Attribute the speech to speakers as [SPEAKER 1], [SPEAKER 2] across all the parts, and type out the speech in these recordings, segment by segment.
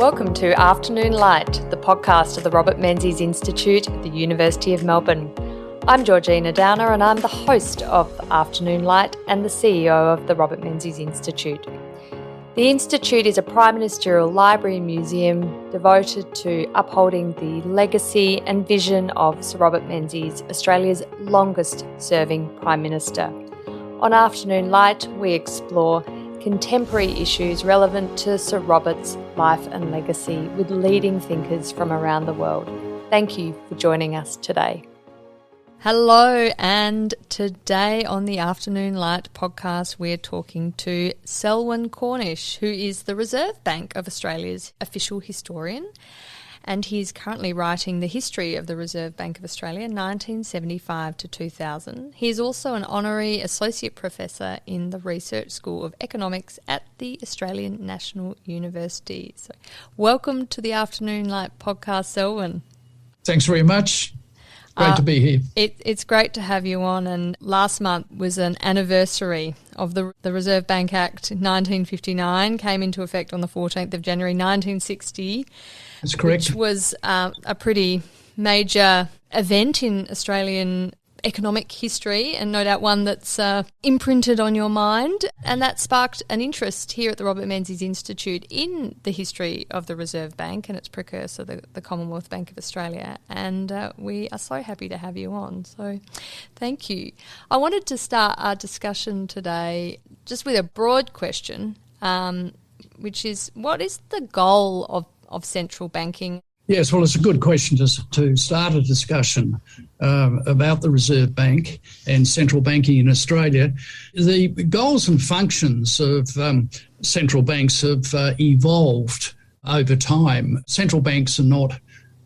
[SPEAKER 1] Welcome to Afternoon Light, the podcast of the Robert Menzies Institute at the University of Melbourne. I'm Georgina Downer and I'm the host of Afternoon Light and the CEO of the Robert Menzies Institute. The Institute is a prime ministerial library and museum devoted to upholding the legacy and vision of Sir Robert Menzies, Australia's longest serving Prime Minister. On Afternoon Light, we explore contemporary issues relevant to Sir Robert's life and legacy with leading thinkers from around the world. Thank you for joining us today. Hello, and today on the Afternoon Light podcast, we're talking to Selwyn Cornish, who is the Reserve Bank of Australia's official historian, and he's currently writing the history of the Reserve Bank of Australia, 1975 to 2000. He is also an honorary associate professor in the Research School of Economics at the Australian National University. So, welcome to the Afternoon Light podcast, Selwyn.
[SPEAKER 2] Thanks very much. Great to be here.
[SPEAKER 1] It's great to have you on, and last month was an anniversary of the Reserve Bank Act 1959, came into effect on the 14th of January 1960. That's correct. Which was a pretty major event in Australian economic history, and no doubt one that's imprinted on your mind, and that sparked an interest here at the Robert Menzies Institute in the history of the Reserve Bank and its precursor, the Commonwealth Bank of Australia, and we are so happy to have you on, so thank you. I wanted to start our discussion today just with a broad question, which is, what is the goal of central banking?
[SPEAKER 2] Yes, well, it's a good question to start a discussion about the Reserve Bank and central banking in Australia. The goals and functions of central banks have evolved over time. Central banks are not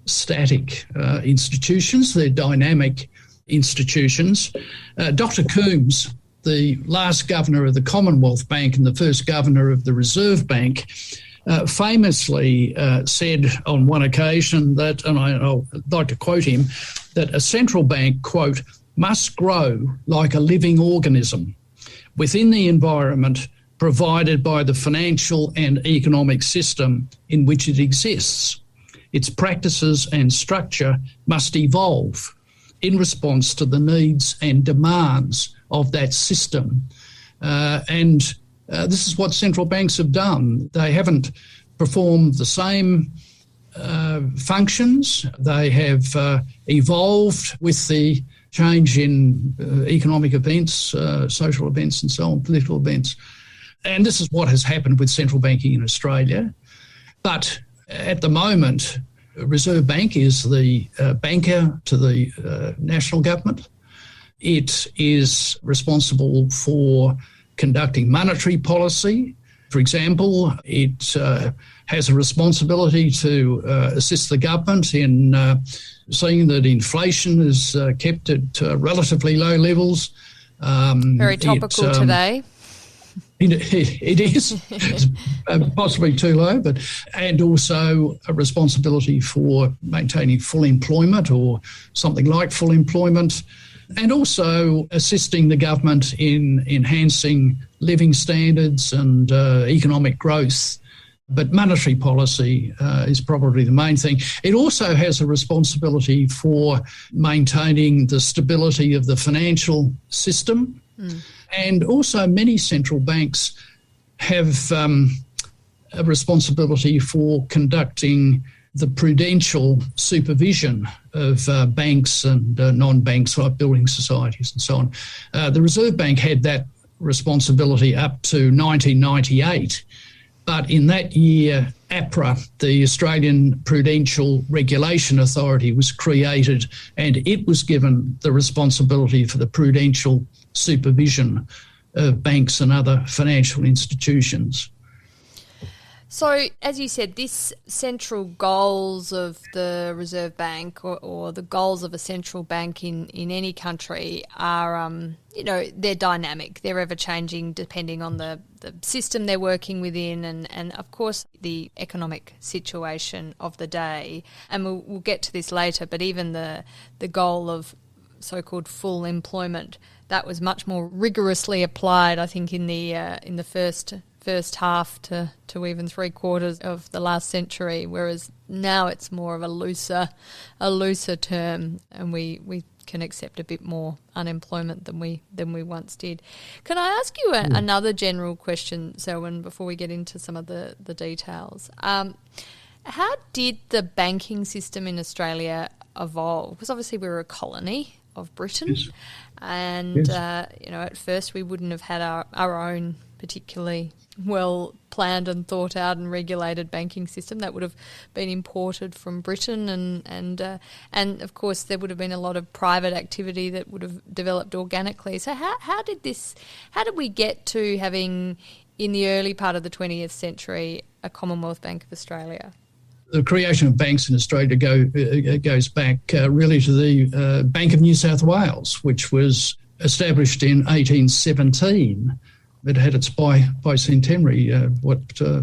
[SPEAKER 2] static institutions, they're dynamic institutions. Dr. Coombs, the last governor of the Commonwealth Bank and the first governor of the Reserve Bank, famously said on one occasion that, and I'd like to quote him, that a central bank, quote, must grow like a living organism within the environment provided by the financial and economic system in which it exists. Its practices and structure must evolve in response to the needs and demands of that system. This is what central banks have done. They haven't performed the same functions. They have evolved with the change in economic events, social events and so on, political events. And this is what has happened with central banking in Australia. But at the moment, Reserve Bank is the banker to the national government. It is responsible for conducting monetary policy. For example, it has a responsibility to assist the government in seeing that inflation is kept at relatively low levels.
[SPEAKER 1] Very topical today.
[SPEAKER 2] It is. It's possibly too low, and also a responsibility for maintaining full employment or something like full employment, and also assisting the government in enhancing living standards and economic growth. But monetary policy is probably the main thing. It also has a responsibility for maintaining the stability of the financial system. And also many central banks have a responsibility for conducting the prudential supervision of banks and non-banks like building societies and so on. The Reserve Bank had that responsibility up to 1998, but in that year, APRA, the Australian Prudential Regulation Authority, was created, and it was given the responsibility for the prudential supervision of banks and other financial institutions.
[SPEAKER 1] So, as you said, this central goals of the Reserve Bank or the goals of a central bank in any country are, they're dynamic. They're ever-changing depending on the system they're working within and, of course, the economic situation of the day. And we'll get to this later, but even the goal of so-called full employment, that was much more rigorously applied, I think, in the first first half to even 3/4 of the last century, whereas now it's more of a looser term, and we can accept a bit more unemployment than we once did. Can I ask you another general question, Selwyn, before we get into some of the details? How did the banking system in Australia evolve? Because obviously we were a colony of Britain,
[SPEAKER 2] Yes.
[SPEAKER 1] and
[SPEAKER 2] Yes.
[SPEAKER 1] at first we wouldn't have had our own particularly well planned and thought out and regulated banking system. That would have been imported from Britain, and of course there would have been a lot of private activity that would have developed organically. So how did we get to having, in the early part of the 20th century, a Commonwealth Bank of Australia?
[SPEAKER 2] The creation of banks in Australia goes back really to the Bank of New South Wales, which was established in 1817. It had its bicentenary,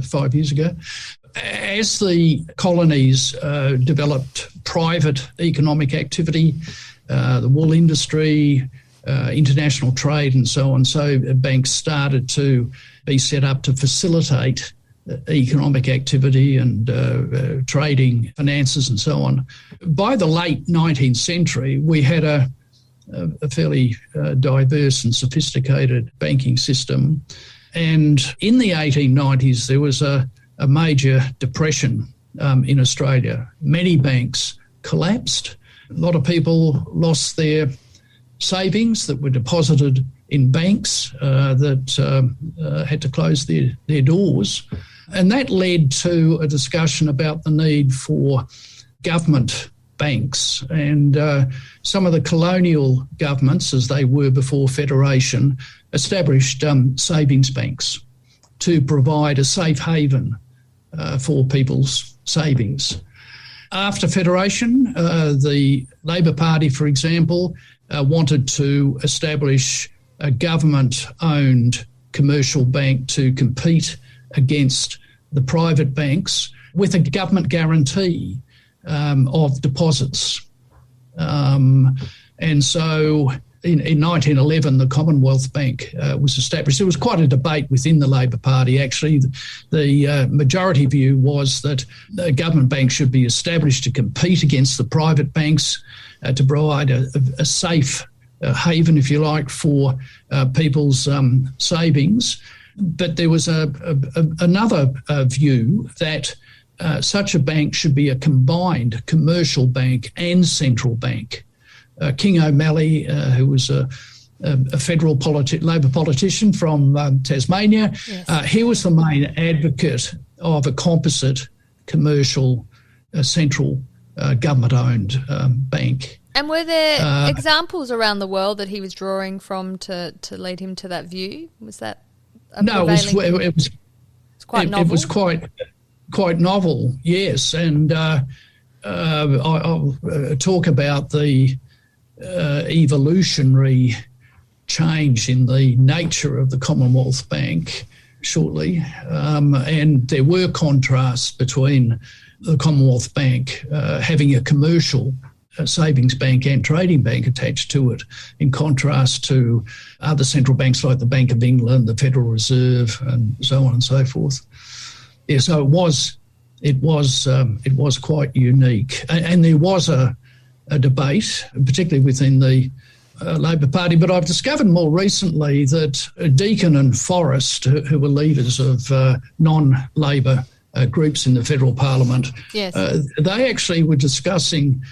[SPEAKER 2] 5 years ago. As the colonies developed private economic activity, the wool industry, international trade and so on, so banks started to be set up to facilitate economic activity and trading, finances and so on. By the late 19th century, we had a fairly diverse and sophisticated banking system. And in the 1890s, there was a major depression in Australia. Many banks collapsed. A lot of people lost their savings that were deposited in banks that had to close their doors. And that led to a discussion about the need for government banks. And some of the colonial governments, as they were before Federation, established savings banks to provide a safe haven for people's savings. After Federation, the Labor Party, for example, wanted to establish a government-owned commercial bank to compete against the private banks with a government guarantee of deposits. And so in 1911, the Commonwealth Bank was established. There was quite a debate within the Labor Party, actually. The majority view was that the government bank should be established to compete against the private banks, to provide a safe haven, if you like, for people's savings. But there was another view that such a bank should be a combined commercial bank and central bank. King O'Malley, who was a federal Labor politician from Tasmania, yes. He was the main advocate of a composite commercial central government-owned bank.
[SPEAKER 1] And were there examples around the world that he was drawing from to lead him to that view? Was that
[SPEAKER 2] no? It was
[SPEAKER 1] quite novel.
[SPEAKER 2] It was quite novel, yes. And I'll talk about the evolutionary change in the nature of the Commonwealth Bank shortly. And there were contrasts between the Commonwealth Bank having a commercial savings bank and trading bank attached to it, in contrast to other central banks like the Bank of England, the Federal Reserve, and so on and so forth. Yeah, so it was quite unique, and there was a debate, particularly within the Labor Party. But I've discovered more recently that Deakin and Forrest, who were leaders of non-Labor groups in the federal parliament,
[SPEAKER 1] yes.
[SPEAKER 2] They actually were discussing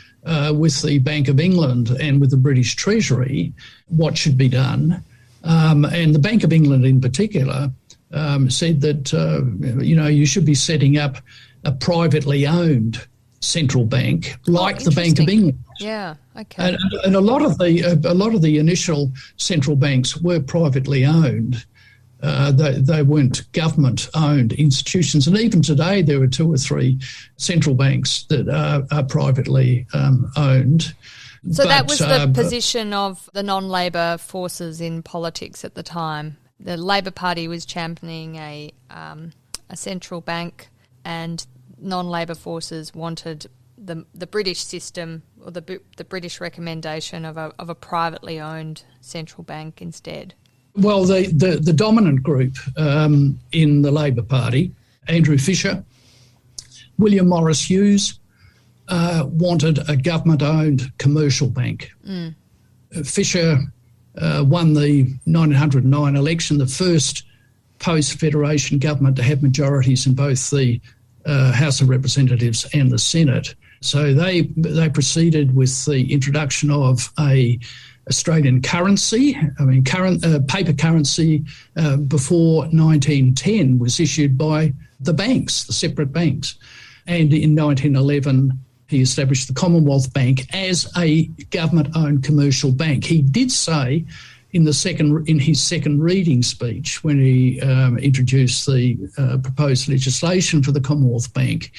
[SPEAKER 2] with the Bank of England and with the British Treasury what should be done. And the Bank of England in particular said that, you should be setting up a privately owned central bank like the Bank of England.
[SPEAKER 1] Yeah, okay.
[SPEAKER 2] And a lot of the initial central banks were privately owned. They weren't government-owned institutions. And even today, there are 2 or 3 central banks that are privately owned.
[SPEAKER 1] So that was the position of the non-Labor forces in politics at the time. The Labor Party was championing a central bank, and non-Labor forces wanted the British system, or the British recommendation of a privately owned central bank instead.
[SPEAKER 2] Well, the dominant group in the Labor Party, Andrew Fisher, William Morris Hughes, wanted a government-owned commercial bank. Fisher won the 1909 election, the first post-Federation government to have majorities in both the House of Representatives and the Senate. So they proceeded with the introduction of a Australian currency. Paper currency before 1910 was issued by the banks, the separate banks. And in 1911, he established the Commonwealth Bank as a government-owned commercial bank. He did say in his second reading speech, when he introduced the proposed legislation for the Commonwealth Bank,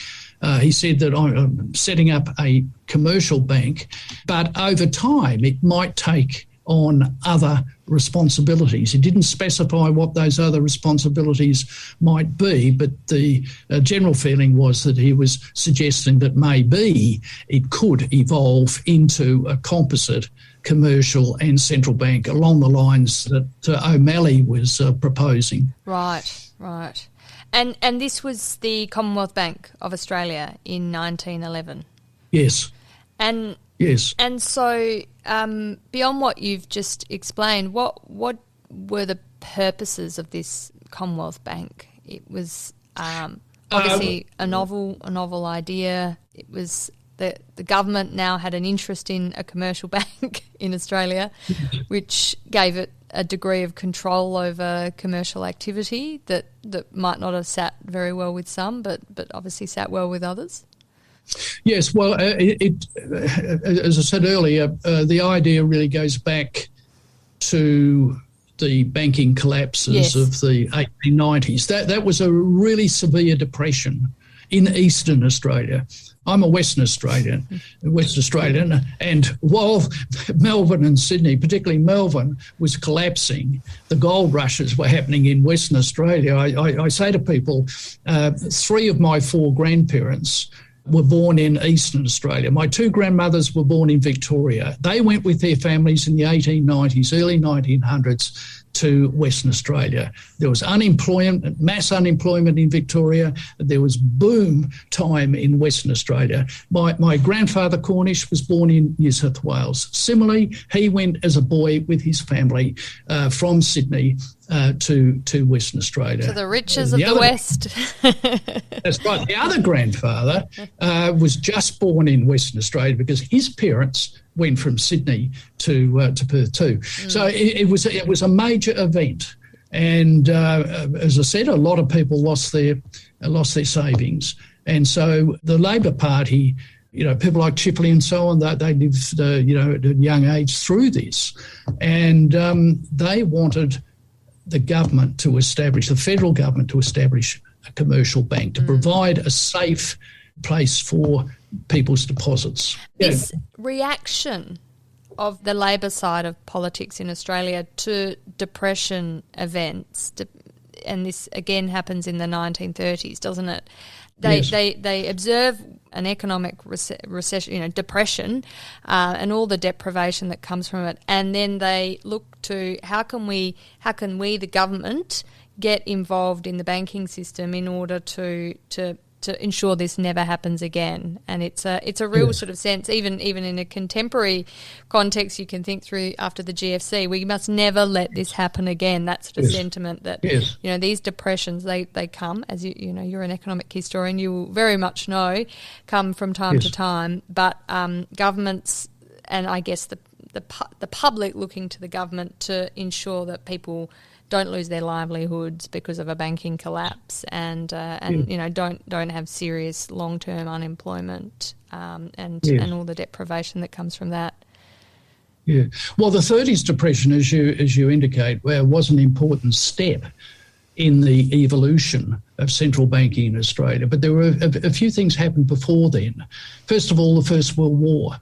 [SPEAKER 2] he said that I'm setting up a commercial bank, but over time it might take on other responsibilities. He didn't specify what those other responsibilities might be, but the general feeling was that he was suggesting that maybe it could evolve into a composite commercial and central bank along the lines that O'Malley was proposing.
[SPEAKER 1] Right. And this was the Commonwealth Bank of Australia in 1911?
[SPEAKER 2] Yes. Yes.
[SPEAKER 1] And so beyond what you've just explained, what were the purposes of this Commonwealth Bank? It was obviously a novel idea. It was the government now had an interest in a commercial bank in Australia, which gave it a degree of control over commercial activity that might not have sat very well with some, but obviously sat well with others.
[SPEAKER 2] Yes, well, as I said earlier, the idea really goes back to the banking collapses of the 1890s. That was a really severe depression in eastern Australia. I'm a West Australian, and while Melbourne and Sydney, particularly Melbourne, was collapsing, the gold rushes were happening in Western Australia. I say to people, 3 of my 4 grandparents were born in Eastern Australia. My 2 grandmothers were born in Victoria. They went with their families in the 1890s, early 1900s, to Western Australia. There was unemployment, mass unemployment in Victoria. There was boom time in Western Australia. My grandfather, Cornish, was born in New South Wales. Similarly, he went as a boy with his family from Sydney to Western Australia.
[SPEAKER 1] To the riches of the West.
[SPEAKER 2] That's right. The other grandfather was just born in Western Australia because his parents went from Sydney to Perth too. So it was a major event, and as I said, a lot of people lost their savings, and so the Labor Party, people like Chipley and so on, they lived at a young age through this, and they wanted the federal government to establish a commercial bank to provide a safe place for people's deposits.
[SPEAKER 1] This reaction of the Labor side of politics in Australia to depression events, and this again happens in the 1930s, doesn't it? They observe an economic recession, depression, and all the deprivation that comes from it, and then they look to how can we, the government, get involved in the banking system in order to ensure this never happens again. And it's a real sort of sense, even in a contemporary context, you can think through after the GFC, we must never let this happen again. That sort of sentiment that, these depressions, they come, as you're an economic historian, you will very much know, come from time to time. But governments, and I guess the public, looking to the government to ensure that people don't lose their livelihoods because of a banking collapse, and don't have serious long-term unemployment, and all the deprivation that comes from that.
[SPEAKER 2] Yeah. Well, the 30s depression, as you indicate, was an important step in the evolution of central banking in Australia. But there were a few things happened before then. First of all, the First World War.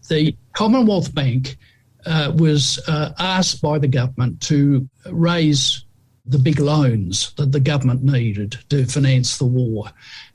[SPEAKER 2] The Commonwealth Bank was asked by the government to raise the big loans that the government needed to finance the war.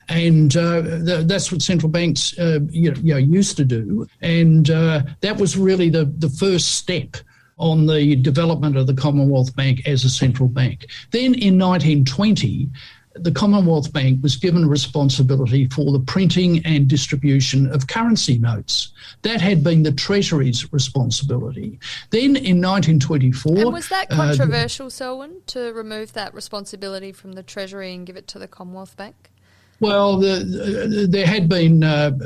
[SPEAKER 2] And that's what central banks used to do. And that was really the first step on the development of the Commonwealth Bank as a central bank. Then in 1920, the Commonwealth Bank was given responsibility for the printing and distribution of currency notes. That had been the Treasury's responsibility. Then in 1924...
[SPEAKER 1] And was that controversial, Selwyn, to remove that responsibility from the Treasury and give it to the Commonwealth Bank?
[SPEAKER 2] Well, there had been an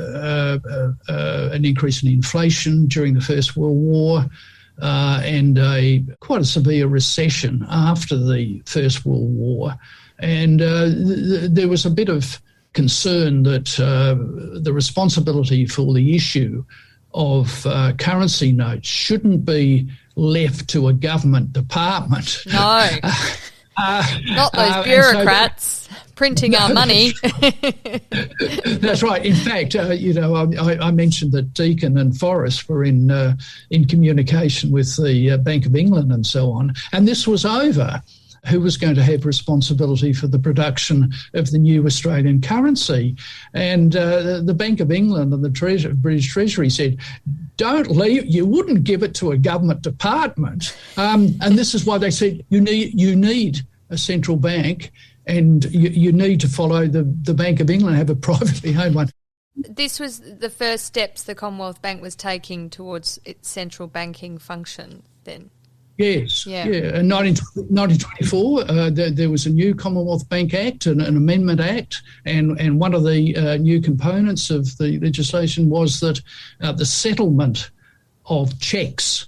[SPEAKER 2] increase in inflation during the First World War and quite a severe recession after the First World War. And there was a bit of concern that the responsibility for the issue of currency notes shouldn't be left to a government department.
[SPEAKER 1] No, not those bureaucrats printing our money.
[SPEAKER 2] That's right. In fact, I mentioned that Deakin and Forrest were in communication with the Bank of England and so on, and this was over who was going to have responsibility for the production of the new Australian currency. And the Bank of England and the British Treasury said, don't leave, you wouldn't give it to a government department. And this is why they said you need a central bank, and you need to follow the Bank of England, have a privately owned one.
[SPEAKER 1] This was the first steps the Commonwealth Bank was taking towards its central banking function then?
[SPEAKER 2] Yes, yeah. In 1924, there was a new Commonwealth Bank Act, an Amendment Act, and one of the new components of the legislation was that the settlement of cheques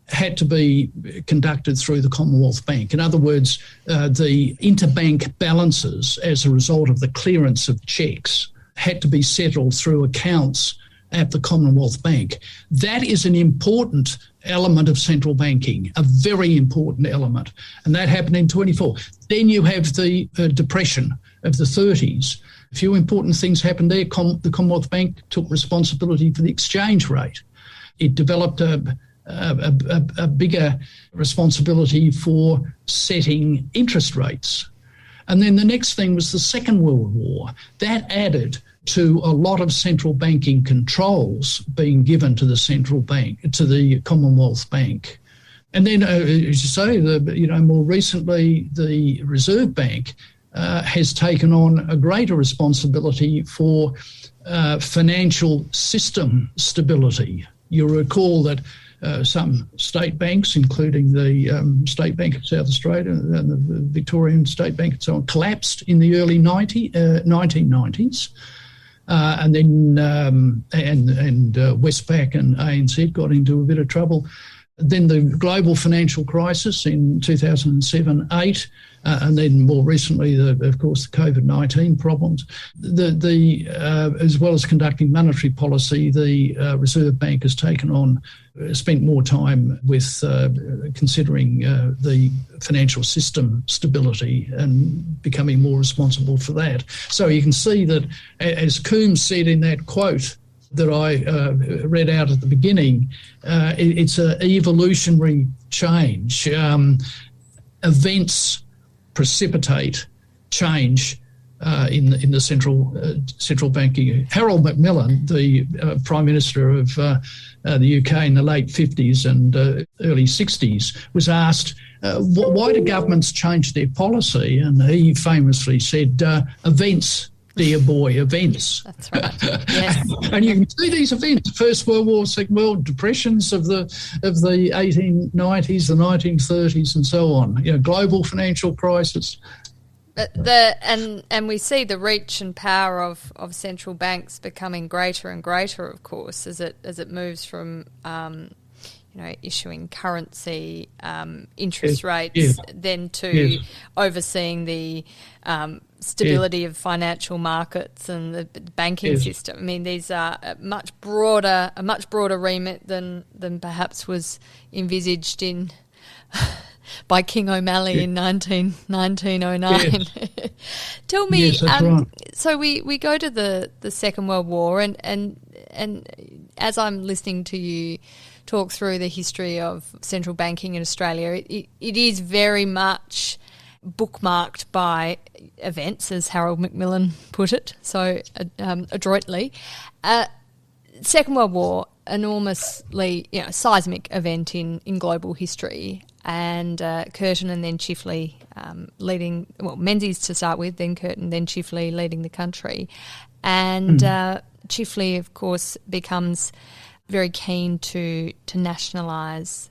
[SPEAKER 2] had to be conducted through the Commonwealth Bank. In other words, the interbank balances as a result of the clearance of cheques had to be settled through accounts at the Commonwealth Bank. That is an important element of central banking, a very important element, and that happened in 24. Then you have the depression of the 30s. A few important things happened there. The Commonwealth Bank took responsibility for the exchange rate. It developed a bigger responsibility for setting interest rates. And then the next thing was the Second World War. That added to a lot of central banking controls being given to the central bank, to the Commonwealth Bank. And then, as you say, more recently, the Reserve Bank has taken on a greater responsibility for financial system stability. You'll recall that some state banks, including the State Bank of South Australia and the Victorian State Bank and so on, collapsed in the early 1990s. And then Westpac and ANZ got into a bit of trouble. Then the global financial crisis in 2007-8, and then more recently, of course, the COVID-19 problems. As well as conducting monetary policy, the Reserve Bank has spent more time with considering the financial system stability and becoming more responsible for that. So you can see that, as Coombs said in that quote that I read out at the beginning, it's an evolutionary change. Events precipitate change in the central banking. Harold Macmillan, the Prime Minister of the UK in the late 50s and early 60s, was asked, why do governments change their policy? And he famously said, events, dear boy, events.
[SPEAKER 1] That's right. Yes.
[SPEAKER 2] And you can see these events: First World War, Second World, depressions of the 1890s, the 1930s, and so on. Global financial crisis.
[SPEAKER 1] And we see the reach and power of central banks becoming greater and greater, of course, as it moves from issuing currency, interest rates, then to overseeing the stability of financial markets and the banking system. I mean, these are a much broader remit than perhaps was envisaged by King O'Malley in 1909.
[SPEAKER 2] Yes.
[SPEAKER 1] Tell me,
[SPEAKER 2] yes, that's right.
[SPEAKER 1] So we go to the Second World War, and as I'm listening to you talk through the history of central banking in Australia, it is very much bookmarked by events, as Harold Macmillan put it so adroitly. Second World War, enormously, seismic event in global history, and Curtin and then Chifley leading, Menzies to start with, then Curtin, then Chifley leading the country. And Chifley, of course, becomes very keen to nationalise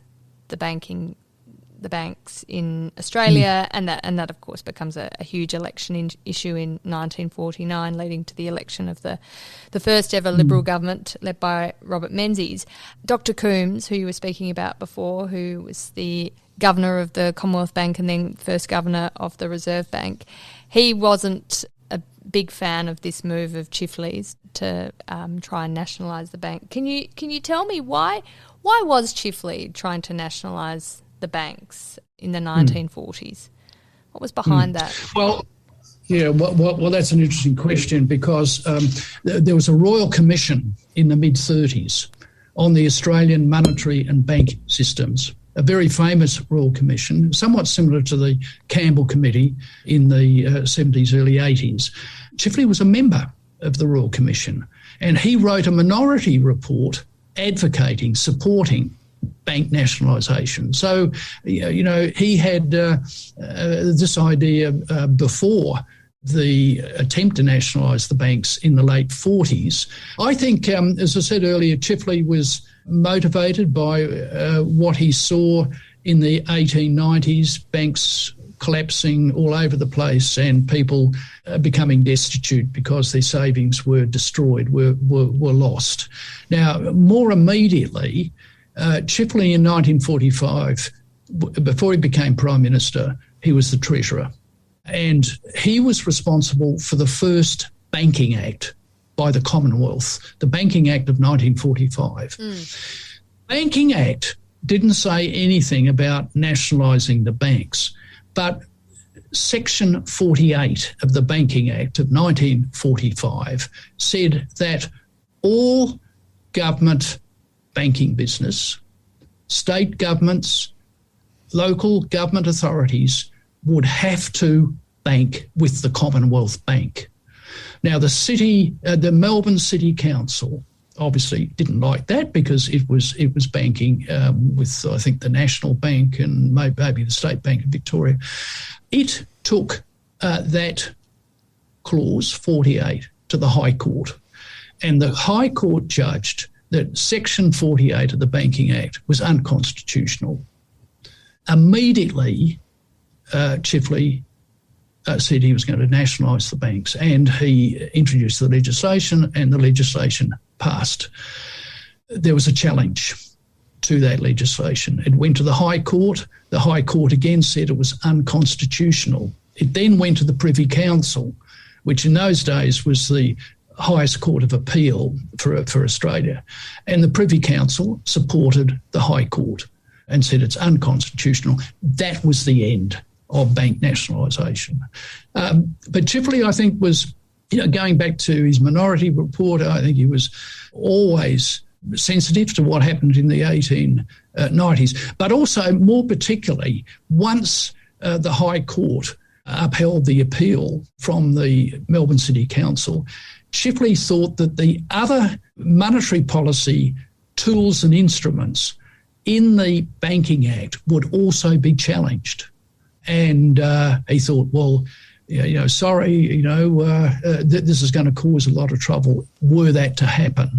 [SPEAKER 1] the banks in Australia, and that of course becomes a huge election issue in 1949, leading to the election of the first ever Liberal government led by Robert Menzies. Dr. Coombs, who you were speaking about before, who was the governor of the Commonwealth Bank and then first governor of the Reserve Bank, he wasn't a big fan of this move of Chifley's to try and nationalise the bank. Can you tell me why was Chifley trying to nationalise the banks in the 1940s? What was behind that?
[SPEAKER 2] Well, that's an interesting question, because there was a Royal Commission in the mid-30s on the Australian monetary and bank systems, a very famous Royal Commission, somewhat similar to the Campbell Committee in the 70s, early 80s. Chifley was a member of the Royal Commission, and he wrote a minority report advocating, supporting bank nationalisation. So, he had this idea before the attempt to nationalise the banks in the late 40s. I think, as I said earlier, Chifley was motivated by what he saw in the 1890s, banks collapsing all over the place and people becoming destitute because their savings were destroyed, were lost. Now, more immediately, Chifley in 1945, before he became Prime Minister, he was the Treasurer. And he was responsible for the first Banking Act by the Commonwealth, the Banking Act of 1945. Banking Act didn't say anything about nationalising the banks, but Section 48 of the Banking Act of 1945 said that all government banking business, state governments, local government authorities would have to bank with the Commonwealth Bank. Now, the Melbourne City Council obviously didn't like that, because it was banking with, I think, the National Bank and maybe the State Bank of Victoria. It took that clause 48 to the High Court, and the High Court judged that Section 48 of the Banking Act was unconstitutional. Immediately, Chifley said he was going to nationalise the banks, and he introduced the legislation, and the legislation passed. There was a challenge to that legislation. It went to the High Court. The High Court again said it was unconstitutional. It then went to the Privy Council, which in those days was the highest court of appeal for Australia. And the Privy Council supported the High Court and said it's unconstitutional. That was the end of bank nationalisation. But Chifley, I think, was, going back to his minority report, I think he was always sensitive to what happened in the 1890s. But also, more particularly, once the High Court upheld the appeal from the Melbourne City Council, Chifley thought that the other monetary policy tools and instruments in the Banking Act would also be challenged. And he thought, well, this is going to cause a lot of trouble were that to happen.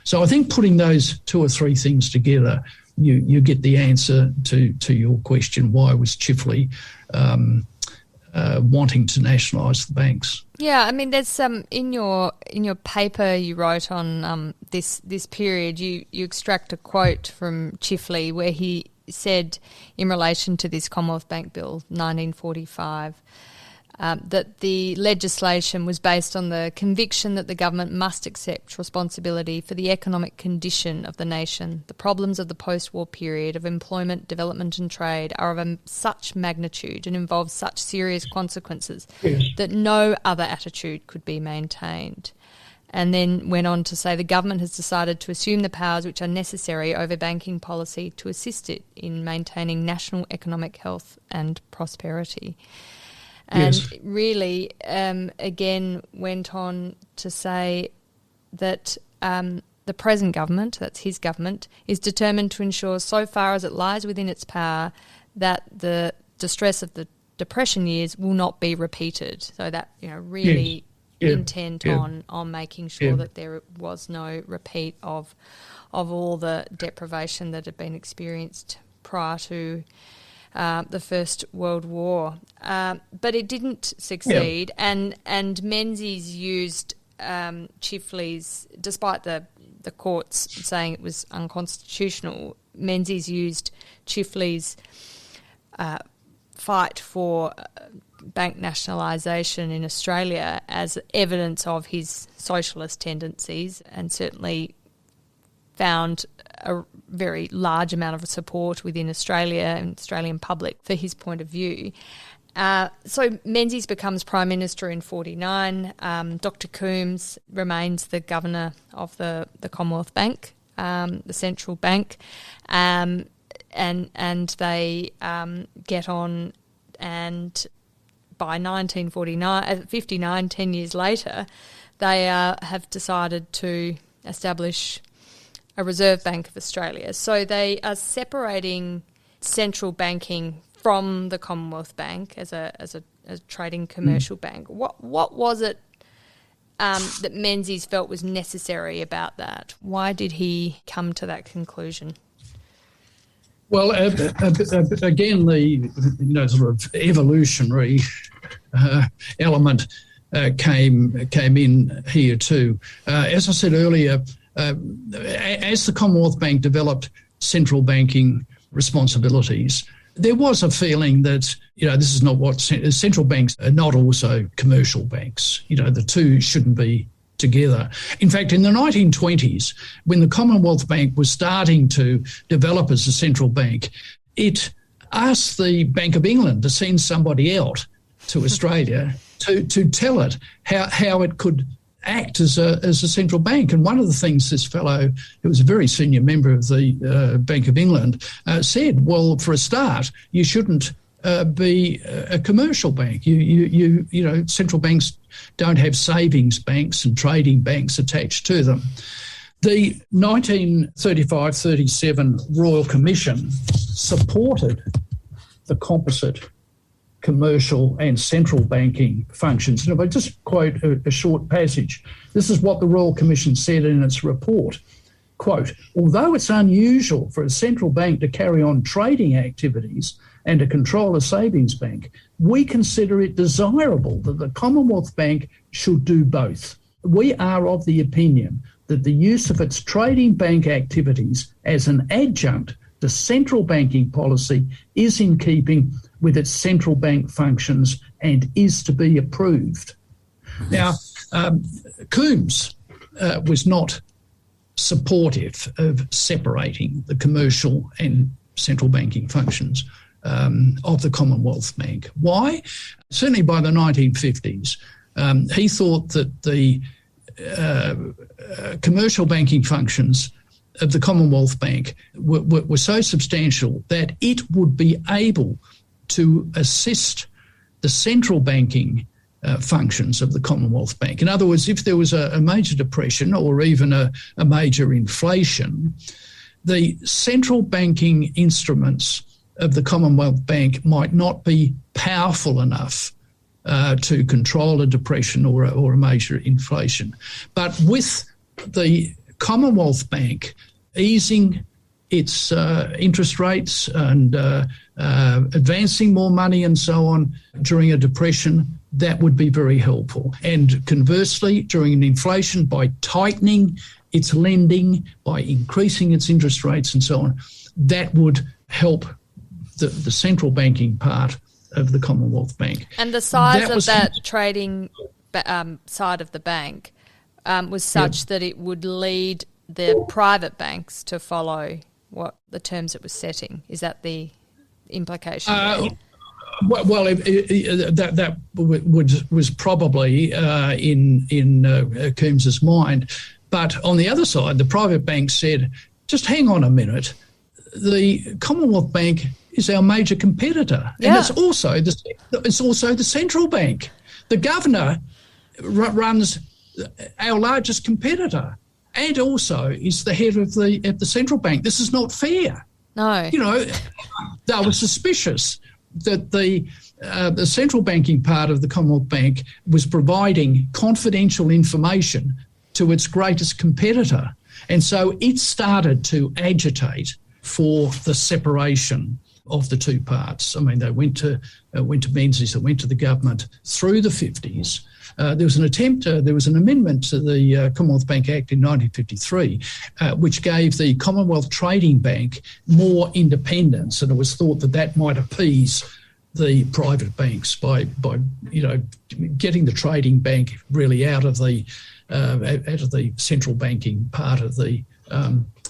[SPEAKER 2] So I think putting those two or three things together, you get the answer to your question, why was Chifley wanting to nationalise the banks?
[SPEAKER 1] Yeah, I mean, there's some in your paper you wrote on this period. You extract a quote from Chifley where he said, in relation to this Commonwealth Bank Bill 1945, that the legislation was based on the conviction that the government must accept responsibility for the economic condition of the nation. The problems of the post-war period of employment, development and trade are of such magnitude and involve such serious consequences that no other attitude could be maintained. And then went on to say the government has decided to assume the powers which are necessary over banking policy to assist it in maintaining national economic health and prosperity. And really, again, went on to say that the present government, that's his government, is determined to ensure so far as it lies within its power that the distress of the Depression years will not be repeated. So that, really intent on making sure that there was no repeat of all the deprivation that had been experienced prior to the First World War. But it didn't succeed, and Menzies used Chifley's, despite the courts saying it was unconstitutional, Menzies used Chifley's fight for bank nationalisation in Australia as evidence of his socialist tendencies, and certainly found a very large amount of support within Australia and Australian public for his point of view. So Menzies becomes Prime Minister in 1949. Dr. Coombs remains the Governor of the Commonwealth Bank, the central bank, and they get on, and by 1959, 10 years later, they have decided to establish a Reserve Bank of Australia. So they are separating central banking from the Commonwealth Bank as a trading commercial bank. What was it that Menzies felt was necessary about that? Why did he come to that conclusion?
[SPEAKER 2] Well, again, the sort of evolutionary element came in here too. As I said earlier, as the Commonwealth Bank developed central banking responsibilities, there was a feeling that, this is not what central banks are, not also commercial banks. The two shouldn't be together. In fact, in the 1920s, when the Commonwealth Bank was starting to develop as a central bank, it asked the Bank of England to send somebody out to Australia to tell it how it could act as a central bank. And one of the things this fellow, who was a very senior member of the Bank of England, said, well, for a start, you shouldn't be a commercial bank. Central banks don't have savings banks and trading banks attached to them. The 1935-37 Royal Commission supported the composite commercial and central banking functions. And if I just quote a short passage, this is what the Royal Commission said in its report. Quote, although it's unusual for a central bank to carry on trading activities and to control a savings bank, we consider it desirable that the Commonwealth Bank should do both. We are of the opinion that the use of its trading bank activities as an adjunct to central banking policy is in keeping with its central bank functions and is to be approved. Now, Coombs was not supportive of separating the commercial and central banking functions of the Commonwealth Bank. Why? Certainly by the 1950s, he thought that the commercial banking functions of the Commonwealth Bank were so substantial that it would be able to assist the central banking functions of the Commonwealth Bank. In other words, if there was a major depression or even a major inflation, the central banking instruments of the Commonwealth Bank might not be powerful enough to control a depression or a major inflation. But with the Commonwealth Bank easing its interest rates and advancing more money and so on during a depression, that would be very helpful. And conversely, during an inflation, by tightening its lending, by increasing its interest rates and so on, that would help the central banking part of the Commonwealth Bank.
[SPEAKER 1] And the size of that trading side of the bank was such that it would lead the private banks to follow what the terms it was setting. Is that the implication? That was probably in Coombs's mind. But on the other side, the private bank said, just hang on a minute, the Commonwealth Bank is our major competitor. Yeah. And it's also the central bank. The governor runs our largest competitor.
[SPEAKER 2] and also is the head of the central bank. This is not fair.
[SPEAKER 1] No.
[SPEAKER 2] You know, they were suspicious that the central banking part of the Commonwealth Bank was providing confidential information to its greatest competitor. And so it started to agitate for the separation of the two parts. I mean, they went to Menzies, they went to the government through the 50s. There was an amendment to the Commonwealth Bank Act in 1953, which gave the Commonwealth Trading Bank more independence, and it was thought that might appease the private banks by getting the trading bank really out of the central banking part of the.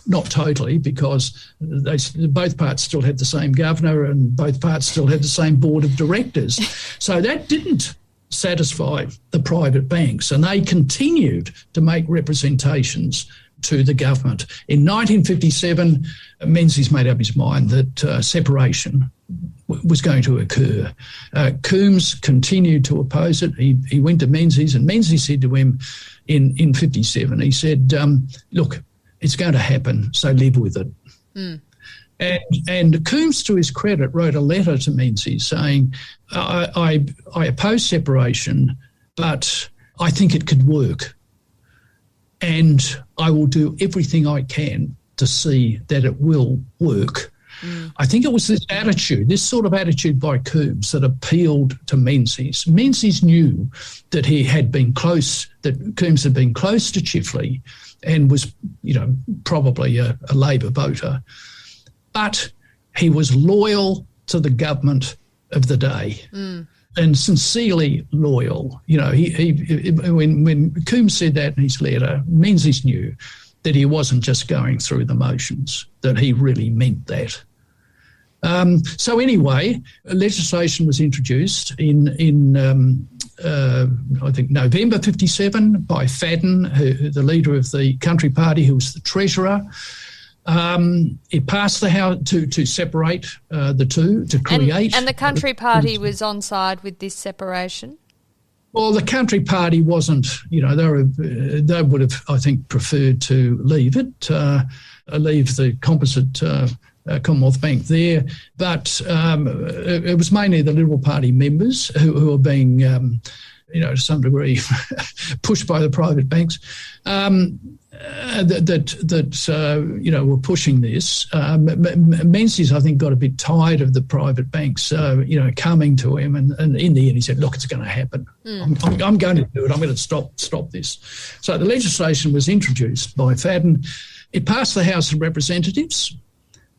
[SPEAKER 2] Not totally, because both parts still had the same governor and both parts still had the same board of directors. So that didn't satisfy the private banks, and they continued to make representations to the government. In 1957, Menzies made up his mind that separation was going to occur. Coombs continued to oppose it. He went to Menzies, and Menzies said to him in 57, he said, look, it's going to happen, so live with it. Mm. And Coombs, to his credit, wrote a letter to Menzies saying, I oppose separation, but I think it could work. And I will do everything I can to see that it will work. Mm. I think it was this sort of attitude by Coombs that appealed to Menzies. Menzies knew that that Coombs had been close to Chifley and was, probably a Labor voter. But he was loyal to the government of the day and sincerely loyal. When Coombs said that in his letter, Menzies knew that he wasn't just going through the motions, that he really meant that. So anyway, legislation was introduced in I think November 57 by Fadden, the leader of the Country Party, who was the treasurer. It passed the House to separate the two, to create.
[SPEAKER 1] And the Country Party was on side with this separation?
[SPEAKER 2] Well, the Country Party wasn't, they would have, I think, preferred to leave it, leave the composite Commonwealth Bank there. But it was mainly the Liberal Party members who were being, to some degree, pushed by the private banks. Were pushing this. Menzies, I think, got a bit tired of the private banks, coming to him, and in the end he said, look, it's going to happen. I'm going to do it. I'm going to stop this. So the legislation was introduced by Fadden. It passed the House of Representatives,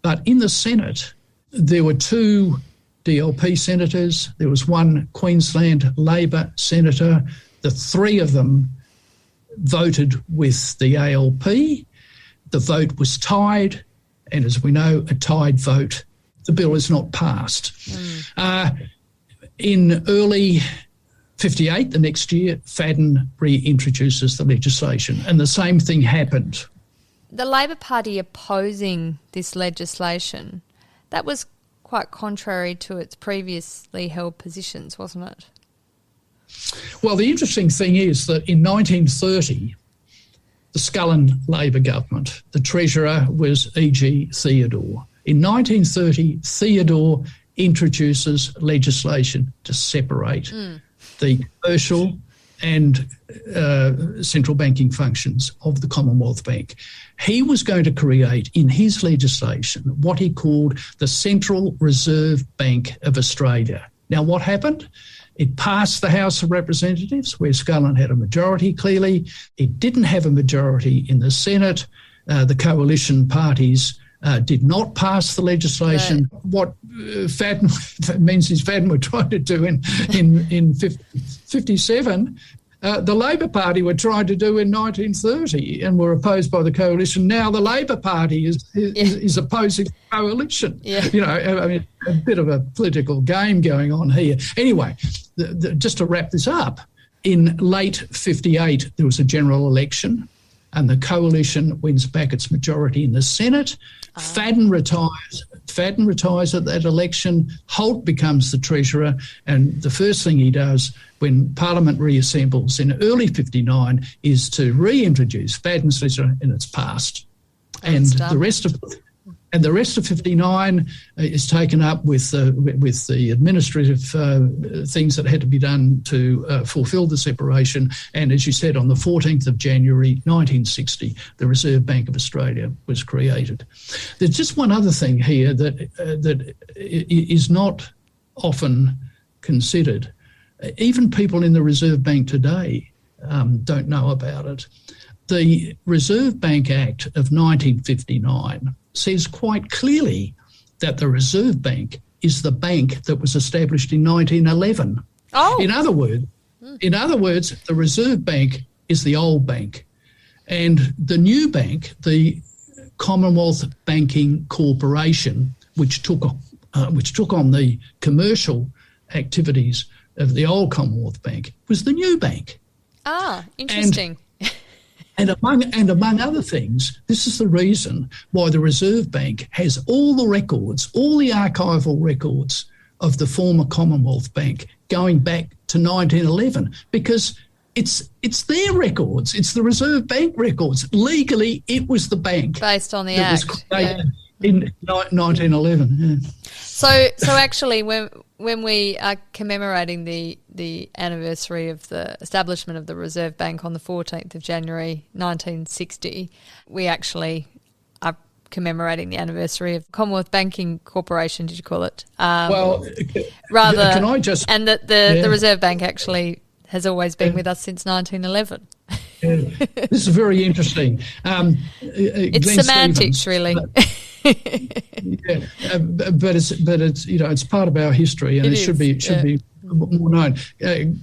[SPEAKER 2] but in the Senate there were two DLP senators, there was one Queensland Labor senator. The three of them voted with the ALP. The vote was tied, and as we know, a tied vote, the bill is not passed. In early 58, the next year, Fadden reintroduces the legislation, and the same thing happened.
[SPEAKER 1] The Labor Party opposing this legislation, that was quite contrary to its previously held positions, wasn't it?
[SPEAKER 2] Well, the interesting thing is that in 1930, the Scullin Labor government, the treasurer was E.G. Theodore. In 1930, Theodore introduces legislation to separate the commercial and central banking functions of the Commonwealth Bank. He was going to create in his legislation what he called the Central Reserve Bank of Australia. Now, what happened? It passed the House of Representatives, where Scullin had a majority, clearly. It didn't have a majority in the Senate. The coalition parties did not pass the legislation. Right. What Menzies Fadden were trying to do in 57, the Labor Party were trying to do in 1930 and were opposed by the coalition. Now the Labor Party is opposing the coalition. Yeah. A bit of a political game going on here. Anyway, just to wrap this up, in late 58 there was a general election and the coalition wins back its majority in the Senate. Fadden retires. McFadden retires at that election. Holt becomes the treasurer, and the first thing he does when Parliament reassembles in early 59 is to reintroduce Fadden's legislature in its past. And the rest of 59 is taken up with the administrative things that had to be done to fulfil the separation. And as you said, on the 14th of January 1960, the Reserve Bank of Australia was created. There's just one other thing here that is not often considered. Even people in the Reserve Bank today don't know about it. The Reserve Bank Act of 1959 says quite clearly that the Reserve Bank is the bank that was established in 1911.
[SPEAKER 1] Oh.
[SPEAKER 2] In other words, the Reserve Bank is the old bank, and the new bank, the Commonwealth Banking Corporation, which took on the commercial activities of the old Commonwealth Bank, was the new bank.
[SPEAKER 1] Ah, interesting.
[SPEAKER 2] And among other things, this is the reason why the Reserve Bank has all the records, all the archival records of the former Commonwealth Bank going back to 1911, because it's their records. It's the Reserve Bank records. Legally, it was the bank.
[SPEAKER 1] Based on the Act.
[SPEAKER 2] Was created in 1911. Yeah.
[SPEAKER 1] So actually, when we are commemorating the anniversary of the establishment of the Reserve Bank on the 14th of January 1960, we actually are commemorating the anniversary of Commonwealth Banking Corporation, did you call it? Rather,
[SPEAKER 2] can I just...
[SPEAKER 1] And that the Reserve Bank actually has always been with us since 1911.
[SPEAKER 2] This is very interesting.
[SPEAKER 1] It's
[SPEAKER 2] Glenn
[SPEAKER 1] semantics,
[SPEAKER 2] Stevens,
[SPEAKER 1] really.
[SPEAKER 2] But it's part of our history, and it should be more known.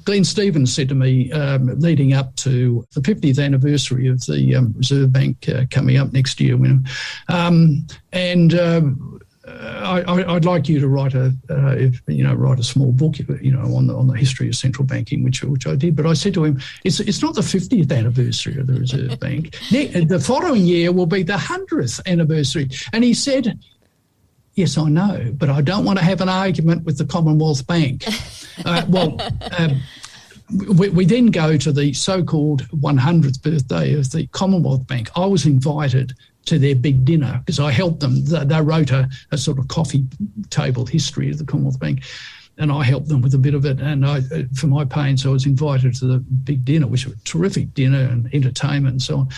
[SPEAKER 2] Glenn Stevens said to me, leading up to the 50th anniversary of the Reserve Bank coming up next year, I'd like you to write a small book, on the history of central banking, which I did. But I said to him, it's not the 50th anniversary of the Reserve Bank. The following year will be the 100th anniversary. And he said, yes, I know, but I don't want to have an argument with the Commonwealth Bank. We then go to the so-called 100th birthday of the Commonwealth Bank. I was invited to their big dinner because I helped them. They wrote a sort of coffee table history of the Commonwealth Bank, and I helped them with a bit of it. And for my pains, I was invited to the big dinner, which was a terrific dinner and entertainment and so on.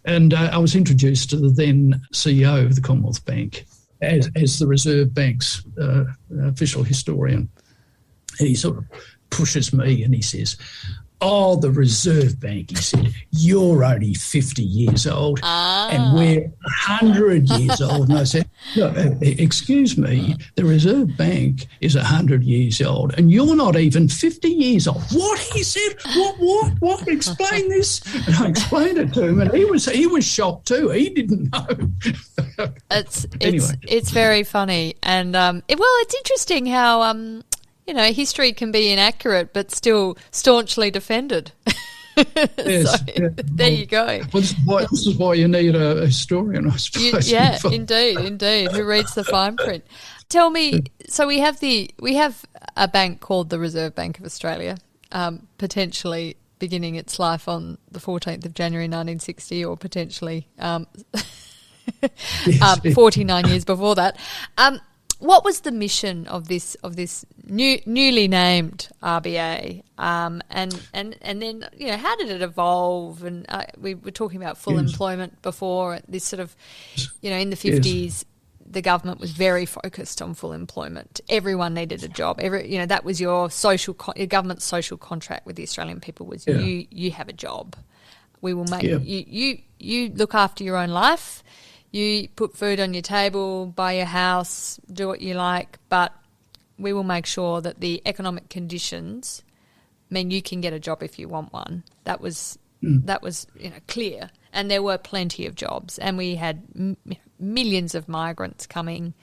[SPEAKER 2] And I was introduced to the then CEO of the Commonwealth Bank as the Reserve Bank's official historian. And he sort of pushes me and he says, "Oh, the Reserve Bank," he said, "you're only 50 years old and we're 100 years old." And I said, "Look, excuse me, the Reserve Bank is 100 years old and you're not even 50 years old." "What?" he said. What? Explain this. And I explained it to him, and he was shocked too. He didn't know.
[SPEAKER 1] It's very funny. And, it's interesting how... history can be inaccurate but still staunchly defended.
[SPEAKER 2] Yes,
[SPEAKER 1] there you go.
[SPEAKER 2] Well, this is why you need a historian, I suppose.
[SPEAKER 1] Indeed. Who reads the fine print? Tell me, so we have a bank called the Reserve Bank of Australia, potentially beginning its life on the 14th of January 1960, or potentially 49 years before that. What was the mission of this newly named RBA, and then how did it evolve? And we were talking about full employment before. This sort of in the 50s, the government was very focused on full employment. Everyone needed a job. That was your your government's social contract with the Australian people was you have a job. We will make you look after your own life. You put food on your table, buy your house, do what you like, but we will make sure that the economic conditions mean you can get a job if you want one. That was clear, and there were plenty of jobs, and we had millions of migrants coming,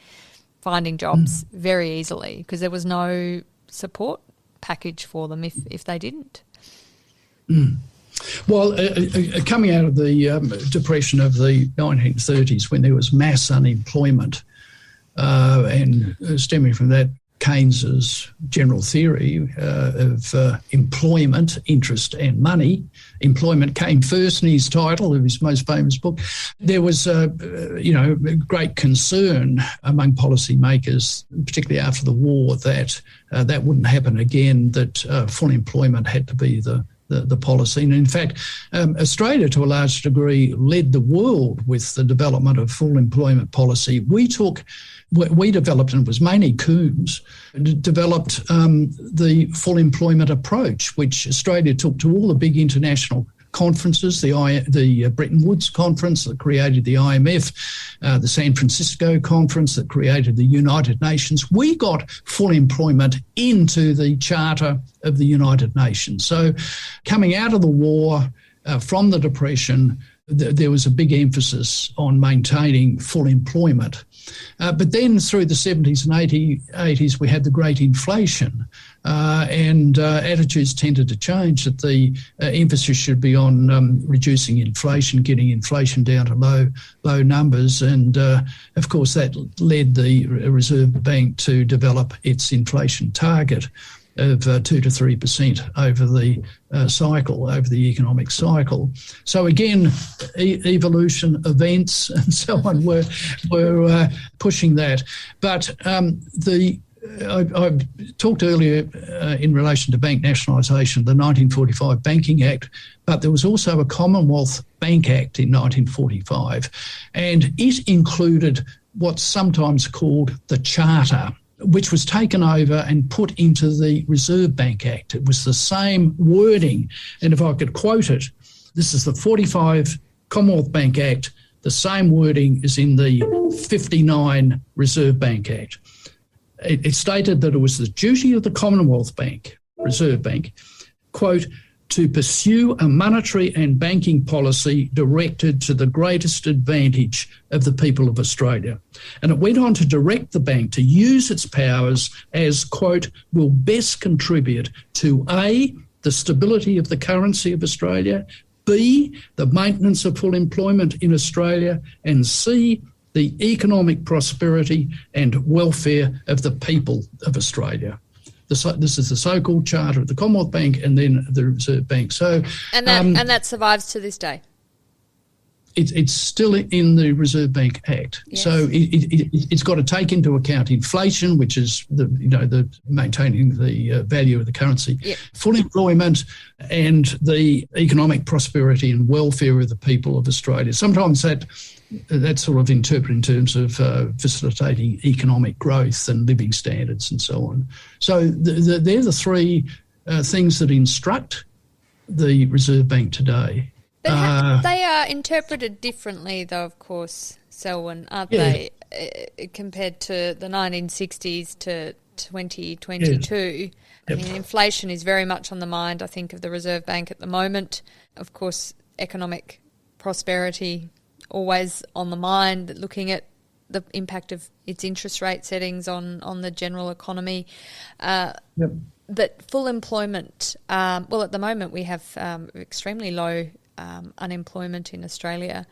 [SPEAKER 1] finding jobs very easily because there was no support package for them if they didn't.
[SPEAKER 2] Well, coming out of the depression of the 1930s, when there was mass unemployment, and stemming from that, Keynes's general theory of employment, interest and money. Employment came first in his title of his most famous book. There was great concern among policymakers, particularly after the war, that that wouldn't happen again, that full employment had to be the policy. And in fact, Australia, to a large degree, led the world with the development of full employment policy. We developed, and it was mainly Coombs, developed the full employment approach, which Australia took to all the big international conferences, the Bretton Woods conference that created the IMF, the San Francisco conference that created the United Nations. We got full employment into the Charter of the United Nations. So coming out of the war, from the Depression, there was a big emphasis on maintaining full employment. But then through the 70s and 80s, we had the great inflation, and attitudes tended to change, that the emphasis should be on reducing inflation, getting inflation down to low numbers. And, of course, that led the Reserve Bank to develop its inflation target of 2 to 3% over the cycle, over the economic cycle. So again, evolution, events, and so on were pushing that. But I talked earlier in relation to bank nationalisation, the 1945 Banking Act, but there was also a Commonwealth Bank Act in 1945, and it included what's sometimes called the Charter, which was taken over and put into the Reserve Bank Act. It was the same wording. And if I could quote it, this is the 45 Commonwealth Bank Act. The same wording is in the 59 Reserve Bank Act. It stated that it was the duty of the Commonwealth Bank, Reserve Bank, quote, to pursue a monetary and banking policy directed to the greatest advantage of the people of Australia. And it went on to direct the bank to use its powers as, quote, will best contribute to A, the stability of the currency of Australia, B, the maintenance of full employment in Australia, and C, the economic prosperity and welfare of the people of Australia. This is the so-called Charter of the Commonwealth Bank and then the Reserve Bank. So,
[SPEAKER 1] and that survives to this day.
[SPEAKER 2] It's still in the Reserve Bank Act. Yes. So it's got to take into account inflation, which is the maintaining the value of the currency, yep, full employment, and the economic prosperity and welfare of the people of Australia. Sometimes that's sort of interpreted in terms of facilitating economic growth and living standards and so on. So they're the three things that instruct the Reserve Bank today.
[SPEAKER 1] But they are interpreted differently, though, of course, Selwyn, aren't they, compared to the 1960s to 2022? Yes. I mean, inflation is very much on the mind, I think, of the Reserve Bank at the moment. Of course, economic prosperity always on the mind, looking at the impact of its interest rate settings on the general economy. But full employment, at the moment we have extremely low unemployment in Australia,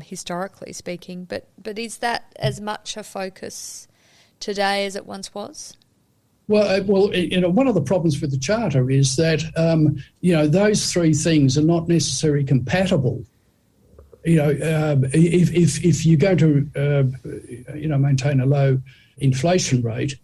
[SPEAKER 1] historically speaking. But is that as much a focus today as it once was?
[SPEAKER 2] Well, one of the problems with the Charter is that those three things are not necessarily compatible. If you're going to maintain a low inflation rate,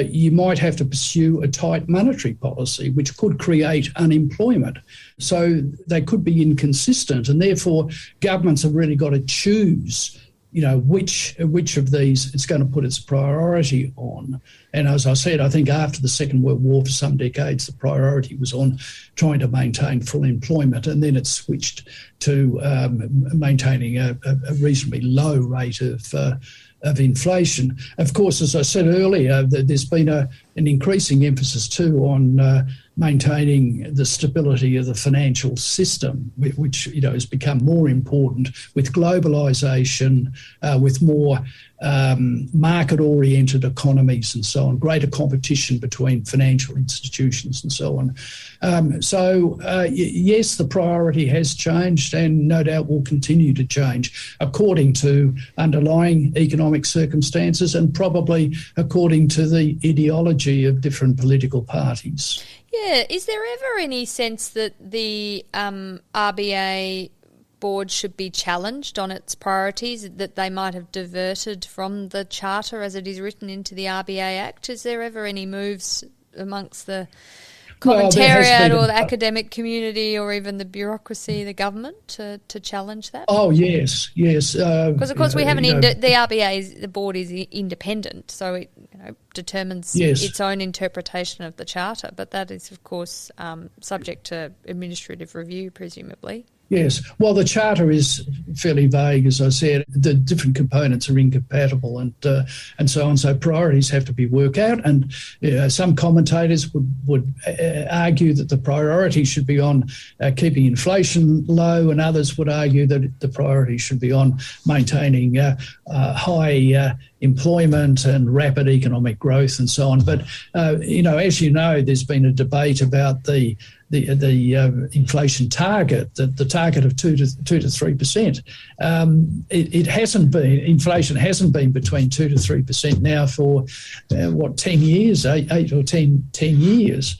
[SPEAKER 2] you might have to pursue a tight monetary policy, which could create unemployment. So they could be inconsistent, and therefore governments have really got to choose, which of these it's going to put its priority on. And as I said, I think after the Second World War, for some decades, the priority was on trying to maintain full employment, and then it switched to maintaining a reasonably low rate of inflation. Of course, as I said earlier, there's been an increasing emphasis too on maintaining the stability of the financial system, which has become more important with globalisation, with more market-oriented economies and so on, greater competition between financial institutions and so on. Yes, the priority has changed and no doubt will continue to change according to underlying economic economic circumstances and probably according to the ideology of different political parties.
[SPEAKER 1] Yeah, is there ever any sense that the RBA board should be challenged on its priorities, that they might have diverted from the charter as it is written into the RBA Act? Is there ever any moves amongst the commentariat or the academic community or even the bureaucracy, the government, to challenge that?
[SPEAKER 2] Oh, yes.
[SPEAKER 1] Because, of course, we have the RBA, the board is independent, so it determines its own interpretation of the charter, but that is, of course, subject to administrative review, presumably.
[SPEAKER 2] Yes. Well, the charter is fairly vague, as I said. The different components are incompatible and so on. So priorities have to be worked out. And some commentators would argue that the priority should be on keeping inflation low, and others would argue that the priority should be on maintaining high employment and rapid economic growth and so on. But, as you know, there's been a debate about the inflation target, the target of 2 to 3%. It hasn't been, inflation hasn't been between 2 to 3% now for 10 years, 8 or 10 years.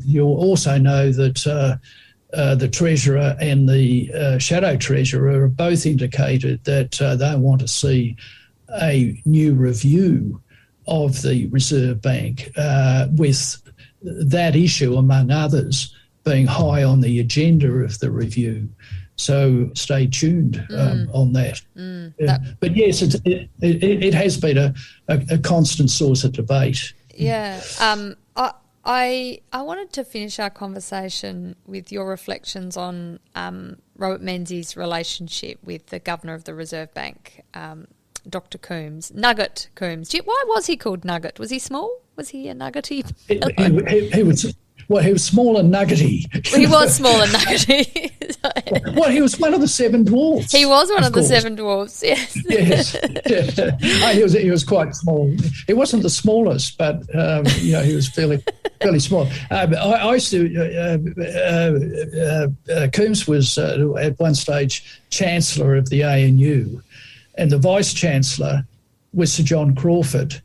[SPEAKER 2] You also know that the Treasurer and the Shadow Treasurer have both indicated that they want to see a new review of the Reserve Bank, with that issue, among others, being high on the agenda of the review. So stay tuned on that. But yes, it has been a constant source of debate.
[SPEAKER 1] Yeah. I wanted to finish our conversation with your reflections on Robert Menzies' relationship with the Governor of the Reserve Bank, Dr. Coombs, Nugget Coombs. Why was he called Nugget? Was he small? Was he a nuggety?
[SPEAKER 2] He was small and nuggety.
[SPEAKER 1] He was small and nuggety.
[SPEAKER 2] Well, he was one of the seven dwarfs.
[SPEAKER 1] He was one of the seven dwarfs, yes.
[SPEAKER 2] Yes. He was quite small. He wasn't the smallest, but he was fairly small. I used to. Coombs was at one stage Chancellor of the ANU, and the Vice Chancellor was Sir John Crawford,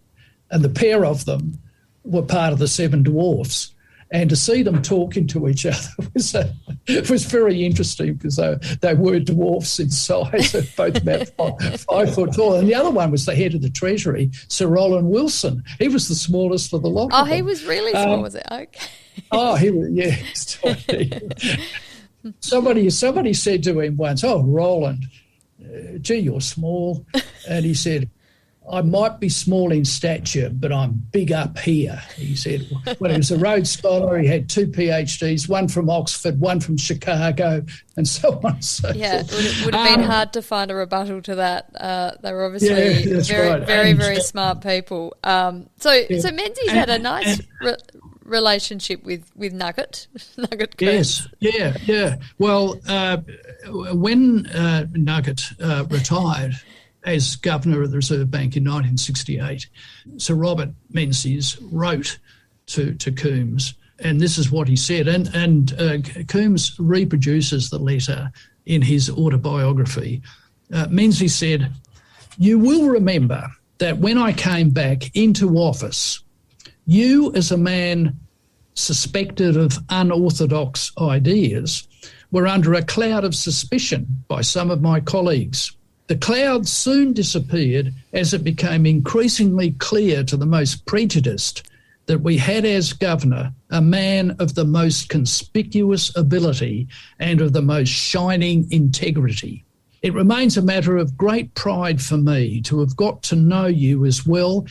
[SPEAKER 2] and the pair of them were part of the seven dwarfs. And to see them talking to each other was very interesting, because they were dwarfs in size, both about 5 foot tall. And the other one was the head of the Treasury, Sir Roland Wilson. He was the smallest of the lot.
[SPEAKER 1] Oh, he was really small, was it? Okay.
[SPEAKER 2] Oh, he was, yes. Somebody said to him once, "Oh, Roland, gee, you're small." And he said, "I might be small in stature, but I'm big up here," he said. When he was a Rhodes Scholar, he had 2 PhDs, one from Oxford, one from Chicago, and so on and so forth.
[SPEAKER 1] It would have been hard to find a rebuttal to that. They were obviously very smart people. So Menzies had a nice relationship with Nugget Coombs.
[SPEAKER 2] Yes, yeah. Well, when Nugget retired as Governor of the Reserve Bank in 1968, Sir Robert Menzies wrote to Coombs, and this is what he said, and Coombs reproduces the letter in his autobiography. Menzies said, "You will remember that when I came back into office, you, as a man suspected of unorthodox ideas, were under a cloud of suspicion by some of my colleagues. The cloud soon disappeared as it became increasingly clear to the most prejudiced that we had as governor a man of the most conspicuous ability and of the most shining integrity. It remains a matter of great pride for me to have got to know you as well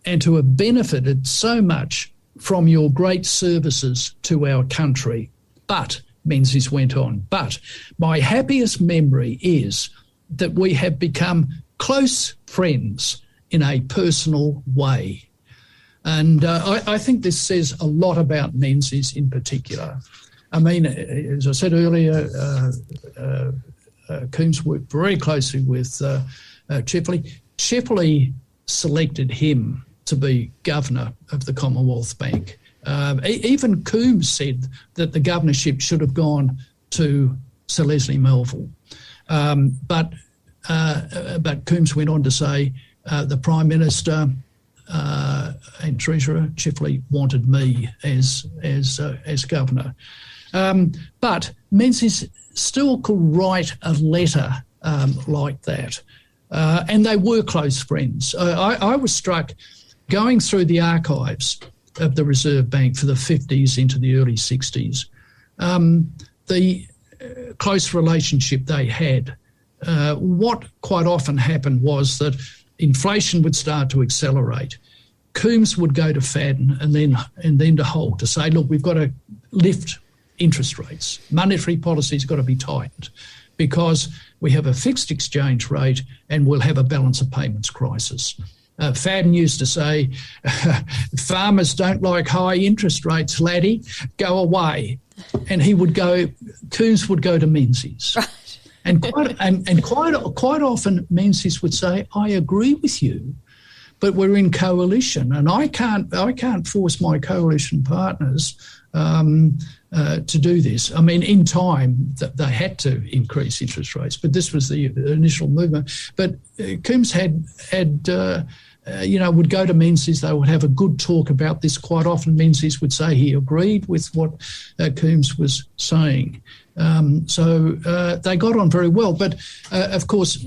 [SPEAKER 2] and to have benefited so much from your great services to our country. But," Menzies went on, "but my happiest memory is that we have become close friends in a personal way." And I think this says a lot about Menzies in particular. I mean, as I said earlier, Coombs worked very closely with Chifley. Chifley selected him to be Governor of the Commonwealth Bank. Even Coombs said that the governorship should have gone to Sir Leslie Melville. But Coombs went on to say the Prime Minister and Treasurer Chifley wanted me as governor. But Menzies still could write a letter like that. And they were close friends. I was struck going through the archives of the Reserve Bank for the 50s into the early 60s, the close relationship they had. What quite often happened was that inflation would start to accelerate. Coombs would go to Fadden and then to Holt to say, look, we've got to lift interest rates. Monetary policy's got to be tightened because we have a fixed exchange rate and we'll have a balance of payments crisis. Fadden used to say, farmers don't like high interest rates, laddie, go away. And Coombs would go to Menzies.
[SPEAKER 1] Right.
[SPEAKER 2] And quite often Menzies would say, I agree with you, but we're in coalition and I can't force my coalition partners to do this. I mean, in time, they had to increase interest rates, but this was the initial movement. But Coombs would go to Menzies. They would have a good talk about this. Quite often, Menzies would say he agreed with what Coombs was saying. So they got on very well. But, of course,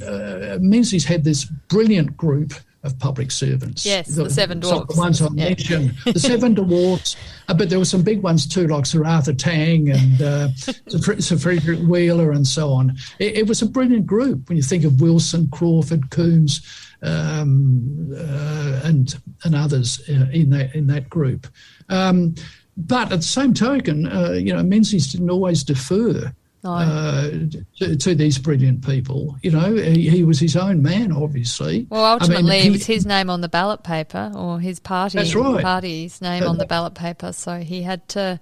[SPEAKER 2] Menzies had this brilliant group of public servants.
[SPEAKER 1] Yes, the Seven Dwarfs.
[SPEAKER 2] The ones I mentioned, the Seven Dwarfs, but there were some big ones too, like Sir Arthur Tang and Sir Frederick Wheeler and so on. It was a brilliant group when you think of Wilson, Crawford, Coombs, and others in that group. But at the same token, Menzies didn't always defer to these brilliant people. He was his own man, obviously.
[SPEAKER 1] Well, ultimately, it was his name on the ballot paper, or his party's name on the ballot paper. So he had to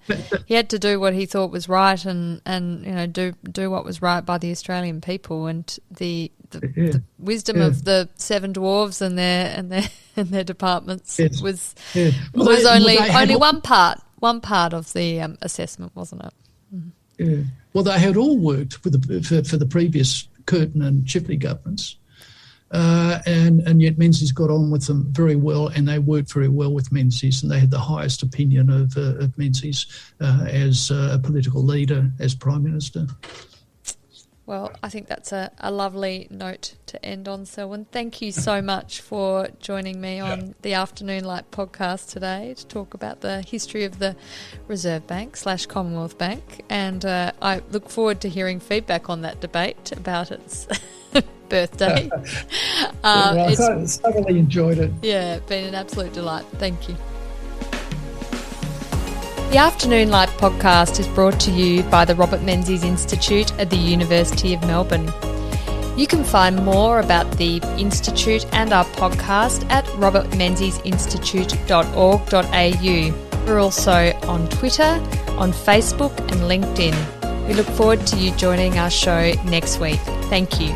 [SPEAKER 1] do what he thought was right, and do what was right by the Australian people. And the wisdom of the Seven Dwarves and their departments was only one part of the assessment, wasn't it? Mm-hmm.
[SPEAKER 2] Yeah. Well, they had all worked for the previous Curtin and Chifley governments, and yet Menzies got on with them very well, and they worked very well with Menzies, and they had the highest opinion of Menzies as a political leader, as Prime Minister.
[SPEAKER 1] Well, I think that's a lovely note to end on, Selwyn. Thank you so much for joining me on the Afternoon Light podcast today to talk about the history of the Reserve Bank / Commonwealth Bank. And I look forward to hearing feedback on that debate about its birthday.
[SPEAKER 2] I thoroughly enjoyed it.
[SPEAKER 1] Yeah, been an absolute delight. Thank you. The Afternoon Light podcast is brought to you by the Robert Menzies Institute at the University of Melbourne. You can find more about the Institute and our podcast at robertmenziesinstitute.org.au. We're also on Twitter, on Facebook and LinkedIn. We look forward to you joining our show next week. Thank you.